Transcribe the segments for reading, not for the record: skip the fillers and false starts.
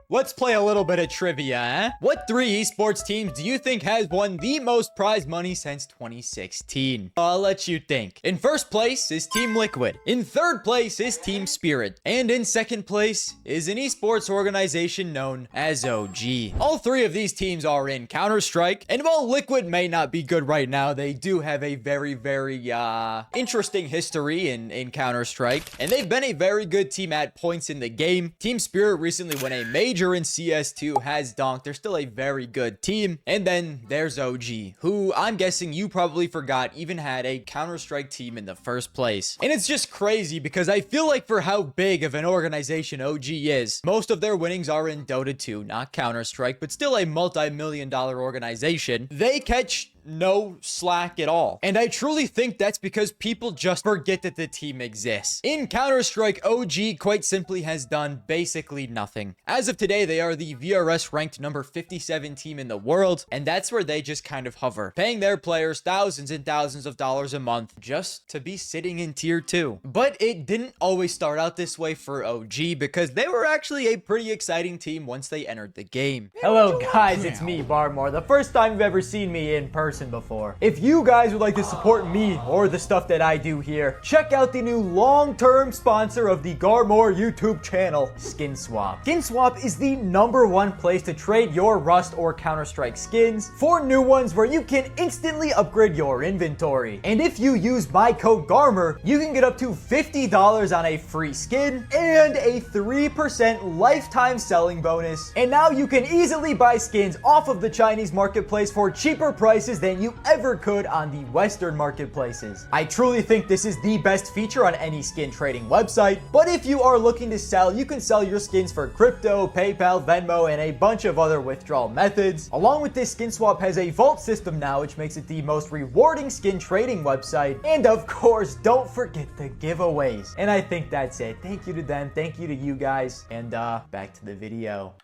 Let's play a little bit of trivia, eh? What 3 esports teams do you think has won the most prize money since 2016? I'll let you think. In first place is Team Liquid. In third place is Team Spirit. And in second place is an esports organization known as OG. All 3 of these teams are in Counter-Strike. And while Liquid may not be good right now, they do have a very interesting history in Counter-Strike. And they've been a very good team at points in the game. Team Spirit recently won a major in CS2, has donked. They're still a very good team. And then there's OG, who I'm guessing you probably forgot even had a Counter-Strike team in the first place. And it's just crazy because I feel like for how big of an organization OG is, most of their winnings are in Dota 2, not Counter-Strike, but still a multi-million-dollar organization. They catch no slack at all. And I truly think that's because people just forget that the team exists. In Counter-Strike, OG quite simply has done basically nothing. As of today, they are the VRS ranked number 57 team in the world, and that's where they just kind of hover, paying their players thousands and thousands of dollars a month just to be sitting in tier 2. But it didn't always start out this way for OG because they were actually a pretty exciting team once they entered the game. Hello guys, it's me, Garmour. The first time you've ever seen me in person before. If you guys would like to support me or the stuff that I do here, check out the new long-term sponsor of the Garmour YouTube channel, SkinSwap. SkinSwap is the #1 place to trade your Rust or Counter-Strike skins for new ones where you can instantly upgrade your inventory. And if you use my code Garmour, you can get up to $50 on a free skin and a 3% lifetime selling bonus. And now you can easily buy skins off of the Chinese marketplace for cheaper prices than you ever could on the Western marketplaces. I truly think this is the best feature on any skin trading website, but if you are looking to sell, you can sell your skins for crypto, PayPal, Venmo, and a bunch of other withdrawal methods. Along with this, SkinSwap has a vault system now, which makes it the most rewarding skin trading website. And of course, don't forget the giveaways. And I think that's it. Thank you to them, thank you to you guys, and back to the video.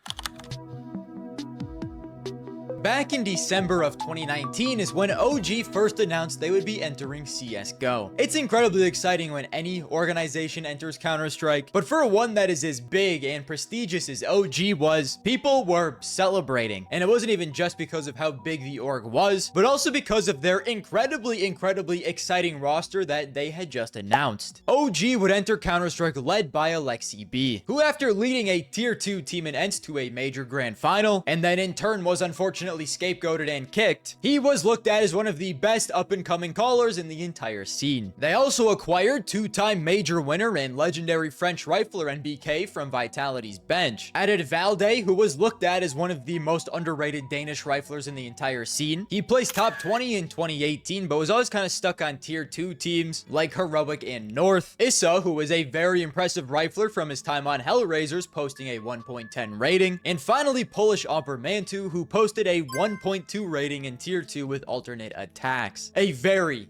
Back in December of 2019 is when OG first announced they would be entering CSGO. It's incredibly exciting when any organization enters Counter-Strike, but for one that is as big and prestigious as OG was, people were celebrating. And it wasn't even just because of how big the org was, but also because of their incredibly exciting roster that they had just announced. OG would enter Counter-Strike led by Alexi B, who after leading a tier 2 team in ENCE to a major grand final, and then in turn was unfortunately scapegoated and kicked, he was looked at as one of the best up-and-coming callers in the entire scene. They also acquired 2-time major winner and legendary French rifler NBK from Vitality's bench, added Valde, who was looked at as one of the most underrated Danish riflers in the entire scene. He placed top 20 in 2018, but was always kind of stuck on tier 2 teams like Heroic and North. Issa, who was a very impressive rifler from his time on Hellraisers, posting a 1.10 rating, and finally Polish Mantu, who posted a 1.2 rating in tier 2 with alternate attacks. A very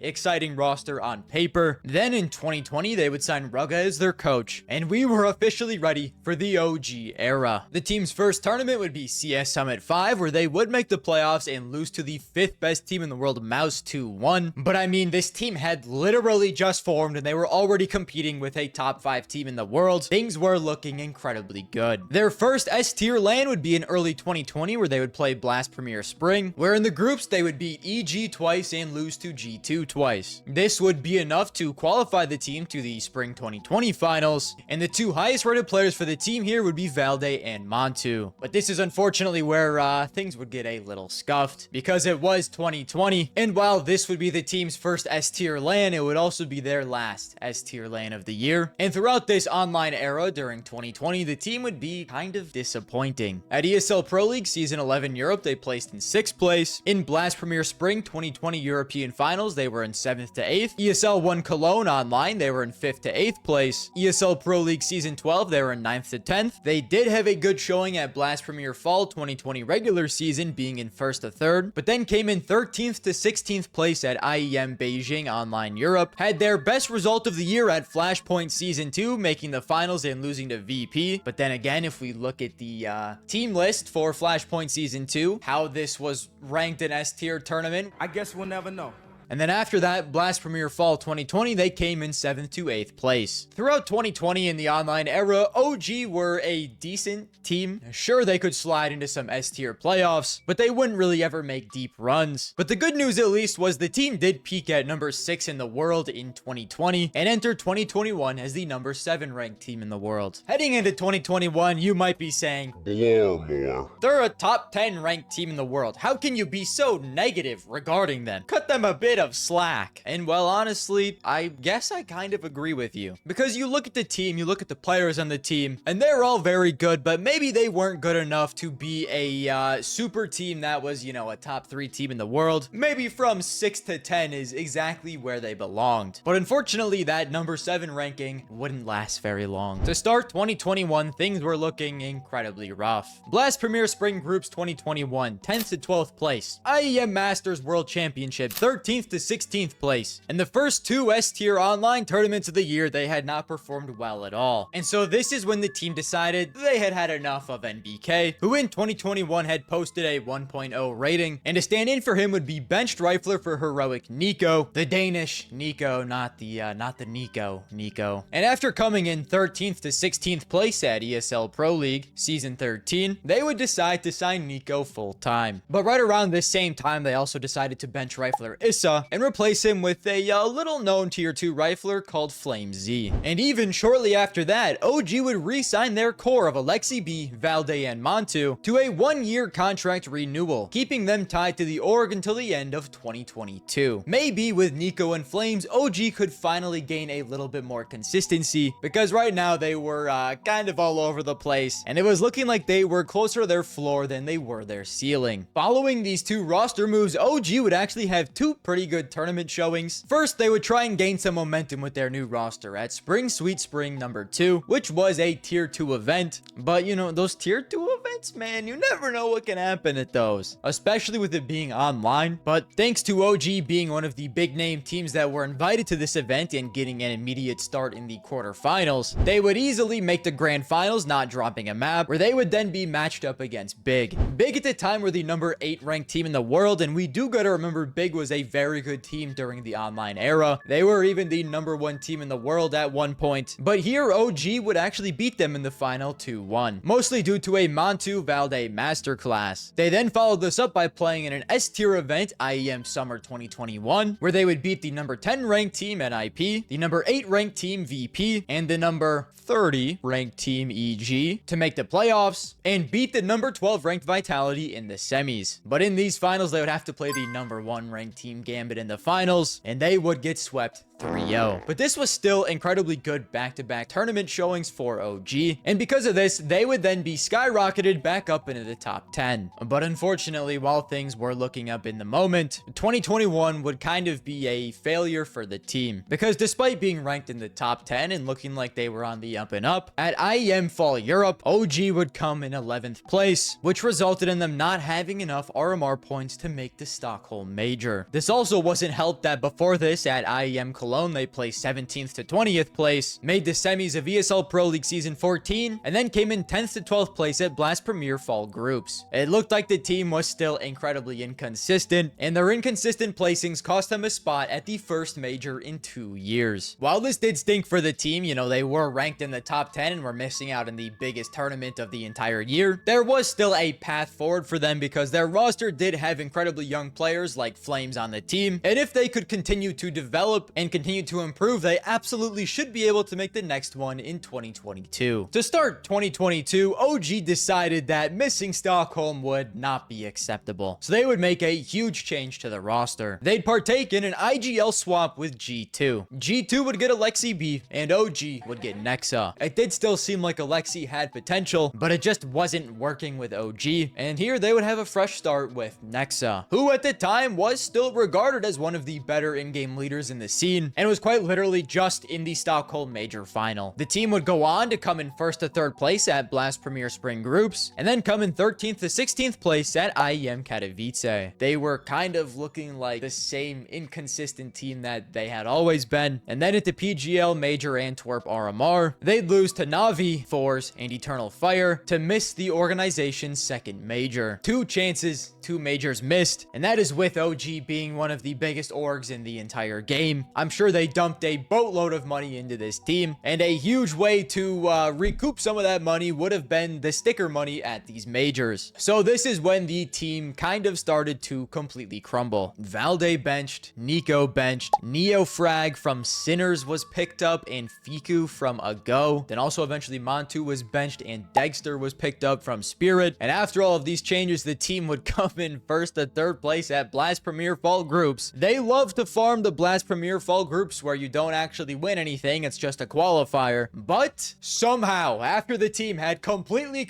exciting roster on paper. Then in 2020, they would sign Rugga as their coach, and we were officially ready for the OG era. The team's first tournament would be CS Summit 5, where they would make the playoffs and lose to the 5th best team in the world, Mouse 2-1. But I mean, this team had literally just formed, and they were already competing with a top 5 team in the world. Things were looking incredibly good. Their first S-tier LAN would be in early 2020, where they would play Blast Premier Spring, where in the groups they would beat EG twice and lose to G2 twice. This would be enough to qualify the team to the Spring 2020 finals, and the 2 highest rated players for the team here would be Valde and Mantu. But this is unfortunately where things would get a little scuffed, because it was 2020, and while this would be the team's first S-tier LAN, it would also be their last S-tier LAN of the year. And throughout this online era during 2020, the team would be kind of disappointing. At ESL Pro League Season 11 Europe, they placed in 6th place. In Blast Premier Spring 2020 European Finals, they were in 7th to 8th. ESL 1 Cologne Online, they were in 5th to 8th place. ESL Pro League Season 12, they were in 9th to 10th. They did have a good showing at Blast Premier Fall 2020 regular season, being in 1st to 3rd, but then came in 13th to 16th place at IEM Beijing Online Europe. Had their best result of the year at Flashpoint Season 2, making the finals and losing to VP. But then again, if we look at the team list for Flashpoint Season 2, how this was ranked an S-tier tournament, I guess we'll never know. And then after that, Blast Premier Fall 2020, they came in 7th to 8th place. Throughout 2020 in the online era, OG were a decent team. Sure, they could slide into some S tier playoffs, but they wouldn't really ever make deep runs. But the good news at least was the team did peak at number 6 in the world in 2020 and entered 2021 as the number 7 ranked team in the world. Heading into 2021, you might be saying, Garmour. they're a top 10 ranked team in the world. How can you be so negative regarding them? Cut them a bit of slack. And well, honestly, I guess I kind of agree with you. Because you look at the team, you look at the players on the team, and they're all very good, but maybe they weren't good enough to be a super team that was, you know, a top 3 team in the world. Maybe from 6 to 10 is exactly where they belonged. But unfortunately, that number 7 ranking wouldn't last very long. To start 2021, things were looking incredibly rough. Blast Premier Spring Groups 2021, 10th to 12th place. IEM Masters World Championship, 13th to 16th place. In the first 2 S-tier online tournaments of the year, they had not performed well at all. And so this is when the team decided they had had enough of NBK, who in 2021 had posted a 1.0 rating, and to stand in for him would be benched rifler for heroic Nico, the Danish Nico, not the Nico. And after coming in 13th to 16th place at ESL Pro League Season 13, they would decide to sign Nico full-time. But right around this same time, they also decided to bench rifler Issa and replace him with a little-known Tier 2 rifler called Flame Z. And even shortly after that, OG would re-sign their core of Alexi B, Valde, and Montu to a 1-year contract renewal, keeping them tied to the org until the end of 2022. Maybe with Nico and Flames, OG could finally gain a little bit more consistency, because right now they were kind of all over the place, and it was looking like they were closer to their floor than they were their ceiling. Following these 2 roster moves, OG would actually have 2 pretty good tournament showings. First, they would try and gain some momentum with their new roster at Spring Sweet Spring number 2, which was a Tier 2 event. But you know, those Tier 2 events, man, you never know what can happen at those, especially with it being online. But thanks to OG being one of the big name teams that were invited to this event and getting an immediate start in the quarterfinals, they would easily make the grand finals, not dropping a map, where they would then be matched up against Big. Big at the time were the number 8 ranked team in the world, and we do gotta remember Big was a very good team during the online era. They were even the number 1 team in the world at one point. But here, OG would actually beat them in the final 2-1, mostly due to a Montu Valde masterclass. They then followed this up by playing in an S-tier event, IEM Summer 2021, where they would beat the number 10 ranked team NIP, the number 8 ranked team VP, and the number 30 ranked team EG to make the playoffs and beat the number 12 ranked Vitality in the semis. But in these finals, they would have to play the number 1 ranked team Gambit in the finals, and they would get swept 3-0. But this was still incredibly good back-to-back tournament showings for OG, and because of this, they would then be skyrocketed back up into the top 10. But unfortunately, while things were looking up in the moment, 2021 would kind of be a failure for the team, because despite being ranked in the top 10 and looking like they were on the up and up, at IEM Fall Europe, OG would come in 11th place, which resulted in them not having enough RMR points to make the Stockholm Major. This also wasn't helped that before this, at IEM Cologne, they placed 17th to 20th place, made the semis of ESL Pro League Season 14, and then came in 10th to 12th place at Blast Premier Fall Groups. It looked like the team was still incredibly inconsistent, and their inconsistent placings cost them a spot at the first major in 2 years. While this did stink for the team, you know, they were ranked in the top 10 and were missing out in the biggest tournament of the entire year, there was still a path forward for them because their roster did have incredibly young players like Flames on the team, and if they could continue to develop and continue to improve, they absolutely should be able to make the next one in 2022. To start 2022, OG decided that missing Stockholm would not be acceptable, so they would make a huge change to the roster. They'd partake in an IGL swap with G2. G2 would get Alexi B, and OG would get Nexa. It did still seem like Alexi had potential, but it just wasn't working with OG, and here they would have a fresh start with Nexa, who at the time was still regarded as one of the better in-game leaders in the scene, and was quite literally just in the Stockholm Major final. The team would go on to come in 1st to 3rd place at Blast Premier Spring Groups, playoffs, and then come in 13th to 16th place at IEM Katowice. They were kind of looking like the same inconsistent team that they had always been. And then at the PGL Major Antwerp RMR, they'd lose to Navi, Force, and Eternal Fire to miss the organization's second major. 2 chances, 2 majors missed, and that is with OG being one of the biggest orgs in the entire game. I'm sure they dumped a boatload of money into this team, and a huge way to recoup some of that money would have been the sticker money at these majors. So this is when the team kind of started to completely crumble. Valde benched, Nico benched, Neofrag from Sinners was picked up, and Fiku from Ago. Then also eventually Montu was benched, and Dexter was picked up from Spirit. And after all of these changes, the team would come in first to third place at Blast Premier Fall Groups. They love to farm the Blast Premier Fall Groups where you don't actually win anything, it's just a qualifier. But somehow, after the team had completely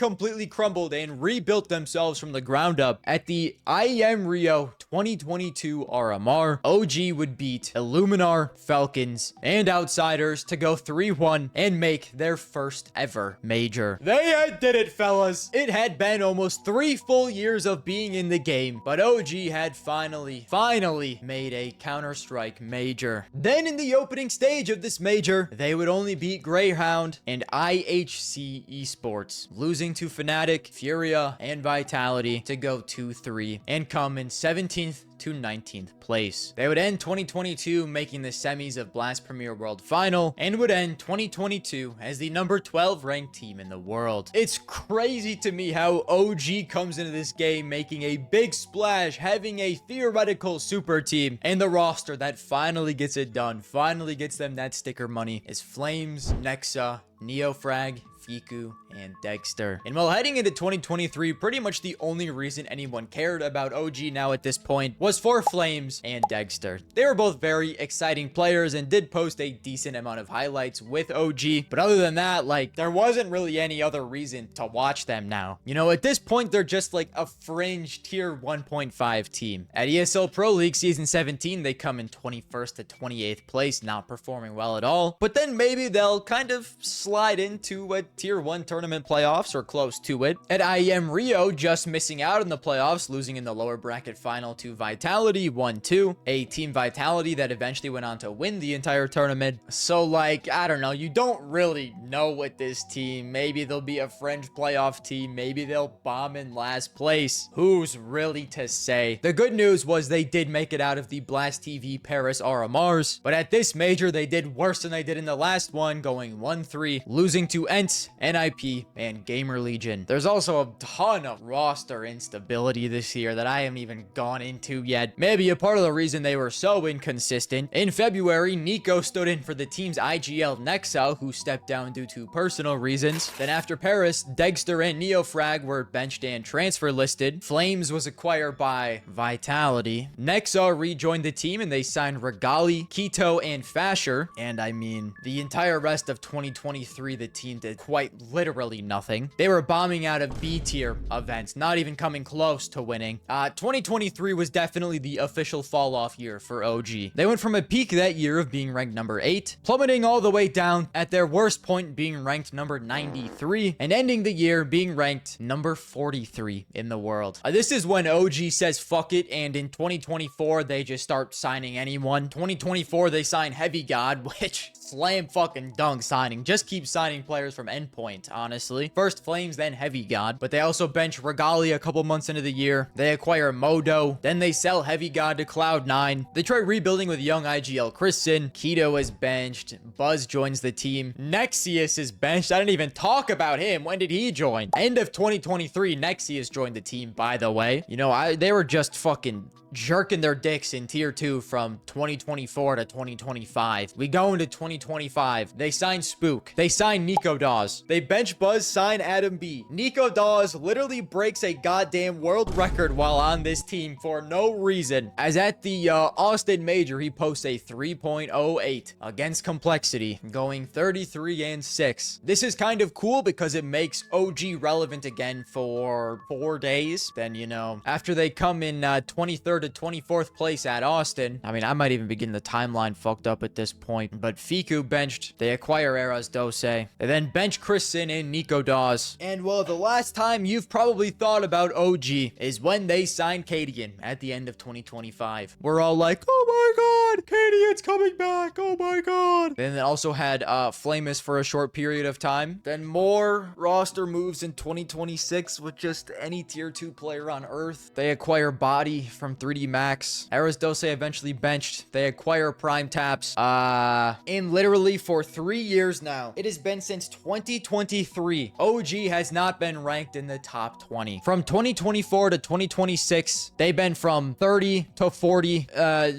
crumbled and rebuilt themselves from the ground up at the IEM Rio 2022 RMR, OG would beat Illuminar, Falcons, and Outsiders to go 3-1 and make their first ever major. They did it, fellas. It had been almost 3 full years of being in the game, but OG had finally made a Counter-Strike major. Then in the opening stage of this major, they would only beat Greyhound and IHC Esports, losing to Fnatic, Furia, and Vitality to go 2-3 and come in 17th to 19th place. They would end 2022 making the semis of Blast Premier World Final and would end 2022 as the number 12 ranked team in the world. It's crazy to me how OG comes into this game making a big splash, having a theoretical super team, and the roster that finally gets it done, finally gets them that sticker money is Flames, Nexa, Neofrag, Fiku, and Dexter. And while heading into 2023, pretty much the only reason anyone cared about OG now at this point was for Flames and Dexter. They were both very exciting players and did post a decent amount of highlights with OG, but other than that, like, there wasn't really any other reason to watch them now. You know, at this point, they're just like a fringe tier 1.5 team. At ESL Pro League Season 17, they come in 21st to 28th place, not performing well at all, but then maybe they'll kind of slide into a tier 1 tournament playoffs or close to it. At IEM Rio, just missing out in the playoffs, losing in the lower bracket final to Vitality 1-2, a Team Vitality that eventually went on to win the entire tournament. So like, I don't know, you don't really know with this team. Maybe they'll be a fringe playoff team, maybe they'll bomb in last place. Who's really to say? The good news was they did make it out of the Blast TV Paris RMRs, but at this major they did worse than they did in the last one, going 1-3, losing to ENT, NIP, and Gamer Legion. There's also a ton of roster instability this year that I haven't even gone into yet. Maybe a part of the reason they were so inconsistent. In February, Nico stood in for the team's IGL Nexa, who stepped down due to personal reasons. Then after Paris, Dexter and Neofrag were benched and transfer listed. Flames was acquired by Vitality. Nexa rejoined the team and they signed Regali, Keto, and Fasher. And I mean, the entire rest of 2023, the team did quite literally nothing. They were bombing out of B tier events, not even coming close to winning. 2023 was definitely the official fall off year for OG. They went from a peak that year of being ranked number 8, plummeting all the way down at their worst point being ranked number 93, and ending the year being ranked number 43 in the world. This is when OG says fuck it, and in 2024 they just start signing anyone. 2024 they sign Heavy God, which slam fucking dunk signing. Just keep signing players from Endpoint, honestly. First Flames, then Heavy God. But they also bench Regali a couple months into the year. They acquire Modo. Then they sell Heavy God to Cloud9. They try rebuilding with young IGL Christian. Keto is benched. Buzz joins the team. Nexius is benched. I didn't even talk about him. When did he join? End of 2023, Nexius joined the team, by the way. You know, they were just fucking jerking their dicks in tier 2 from 2024 to 2025. We go into 2025. They sign Spook. They sign Nico Dawes. They bench Buzz, sign Adam B. Nico Dawes literally breaks a goddamn world record while on this team for no reason. As at the Austin Major, he posts a 3.08 against Complexity, going 33-6. This is kind of cool because it makes OG relevant again for 4 days. Then, you know, after they come in 23rd to 24th place at Austin. I mean, I might even be getting the timeline fucked up at this point. But Fiku benched. They acquire Eras Dose. They then bench Chris Sin and Nico Dawes. And well, the last time you've probably thought about OG is when they signed Cadian at the end of 2025. We're all like, oh my god, Cadian's coming back. Oh my god. Then they also had Flamus for a short period of time. Then more roster moves in 2026 with just any tier 2 player on Earth. They acquire Body from 3D Max. Eras Dose eventually benched. They acquire Prime Taps. And literally for 3 years now, it has been since 2023. OG has not been ranked in the top 20. From 2024 to 2026, they've been from 30 to 40,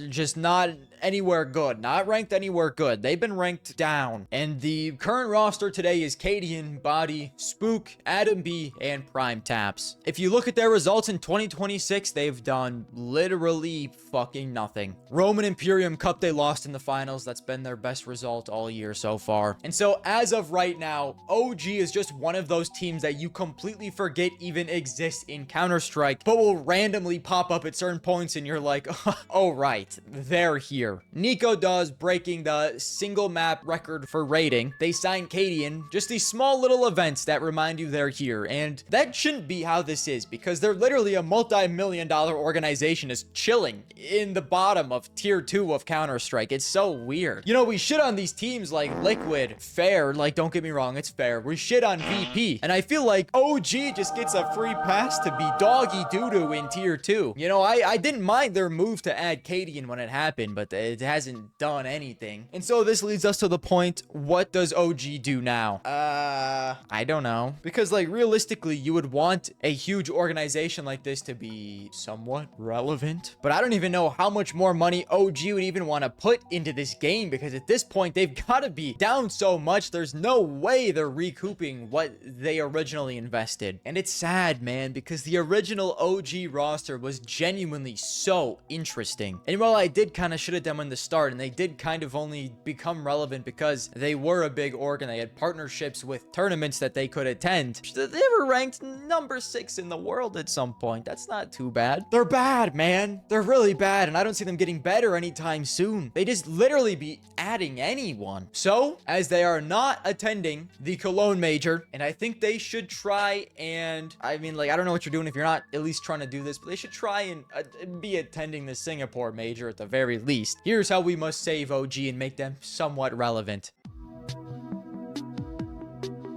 just not anywhere good, not ranked anywhere good. They've been ranked down. And the current roster today is Cadian, Body, Spook, Adam B, and Prime Taps. If you look at their results in 2026, they've done literally fucking nothing. Roman Imperium Cup, they lost in the finals. That's been their best result all year so far. And so as of right now, OG is just one of those teams that you completely forget even exists in Counter-Strike, but will randomly pop up at certain points and you're like, oh right, they're here. Nico Dawes breaking the single map record for rating. They signed Cadian. Just these small little events that remind you they're here. And that shouldn't be how this is, because they're literally a multi-million-dollar organization is chilling in the bottom of tier 2 of Counter-Strike. It's so weird. You know, we shit on these teams like Liquid. Fair, like, don't get me wrong, it's fair. We shit on VP. And I feel like OG just gets a free pass to be doggy doo-doo in tier 2. You know, I didn't mind their move to add Cadian when it happened, but it hasn't done anything. And so this leads us to the point, what does OG do now? I don't know. Because like realistically, you would want a huge organization like this to be somewhat relevant. But I don't even know how much more money OG would even want to put into this game, because at this point, they've got to be down so much. There's no way they're recouping what they originally invested. And it's sad, man, because the original OG roster was genuinely so interesting. And while I did kind of shit at them in the start, and they did kind of only become relevant because they were a big org and they had partnerships with tournaments that they could attend, they were ranked number 6 in the world at some point. That's not too bad. They're bad, man. They're really bad, and I don't see them getting better anytime soon. They just literally be adding anyone. So, as they are not attending the Cologne Major, and I think they should try and, I mean, like, I don't know what you're doing if you're not at least trying to do this, but they should try and be attending the Singapore Major at the very least. Here's how we must save OG and make them somewhat relevant.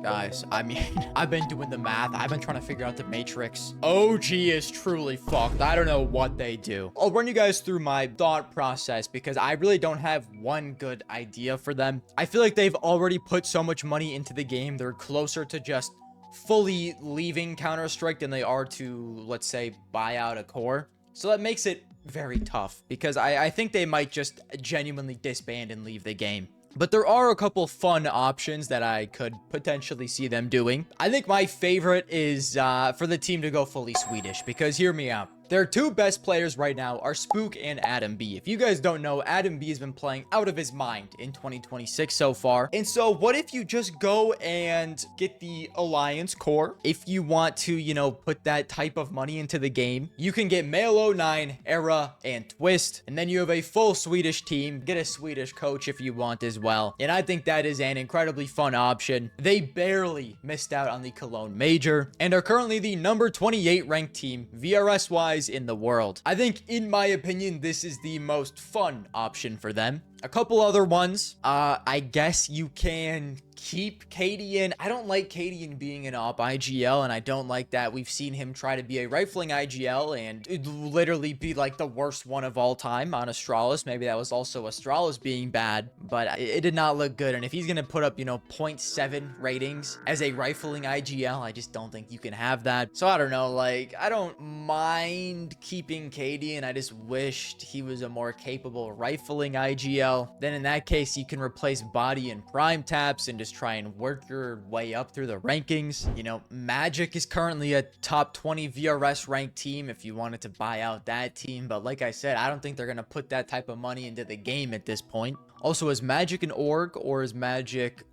Guys, I mean, I've been doing the math. I've been trying to figure out the matrix. OG is truly fucked. I don't know what they do. I'll run you guys through my thought process because I really don't have one good idea for them. I feel like they've already put so much money into the game. They're closer to just fully leaving Counter-Strike than they are to, let's say, buy out a core. So that makes it very tough because I think they might just genuinely disband and leave the game. But there are a couple fun options that I could potentially see them doing. I think my favorite is for the team to go fully Swedish, because hear me out. Their two best players right now are Spook and Adam B. If you guys don't know, Adam B has been playing out of his mind in 2026 so far. And so what if you just go and get the Alliance core? If you want to, you know, put that type of money into the game, you can get Male09, Era, and Twist. And then you have a full Swedish team. Get a Swedish coach if you want as well. And I think that is an incredibly fun option. They barely missed out on the Cologne Major and are currently the number 28 ranked team VRS-wise in the world. I think, in my opinion, this is the most fun option for them. A couple other ones. I guess you can keep Cadian. I don't like Cadian being an op IGL, and I don't like that we've seen him try to be a rifling IGL and it'd literally be like the worst one of all time on Astralis. Maybe that was also Astralis being bad, but it did not look good. And if he's gonna put up, you know, 0.7 ratings as a rifling IGL, I just don't think you can have that. So I don't know, like, I don't mind keeping Cadian. I just wished he was a more capable rifling IGL. Then in that case, you can replace Body and Prime Taps and just try and work your way up through the rankings. You know, Magic is currently a top 20 VRS ranked team if you wanted to buy out that team. But like I said, I don't think they're going to put that type of money into the game at this point. Also, is Magic an org or is Magic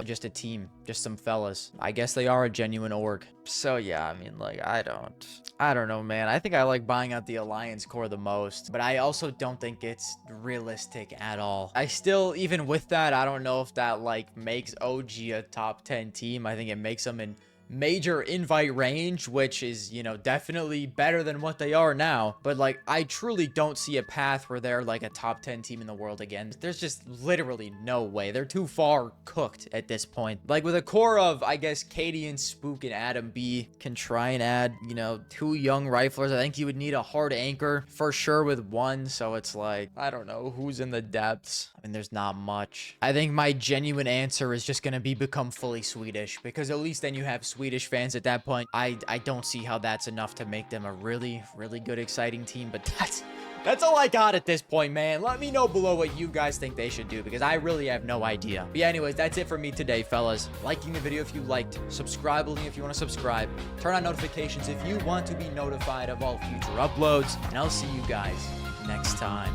just a team? Just some fellas? I guess they are a genuine org. So yeah, I mean, like, I don't know, man. I think I like buying out the Alliance core the most, but I also don't think it's realistic at all. I still, even with that, I don't know if that like makes OG a top 10 team. I think it makes them in major invite range, which is, you know, definitely better than what they are now. But like, I truly don't see a path where they're like a top 10 team in the world again. There's just literally no way. They're too far cooked at this point. Like with a core of, I guess, Katie and Spook and Adam B can try and add, you know, 2 young riflers. I think you would need a hard anchor for sure with 1. So it's like, I don't know who's in the depths. I mean, there's not much. I think my genuine answer is just going to be become fully Swedish, because at least then you have Swedish fans at that point. I don't see how that's enough to make them a really, really good, exciting team, but that's all I got at this point, man. Let me know below what you guys think they should do, because I really have no idea. But yeah, anyways, that's it for me today, fellas. Liking the video if you liked, subscribing if you want to subscribe, turn on notifications if you want to be notified of all future uploads, and I'll see you guys next time.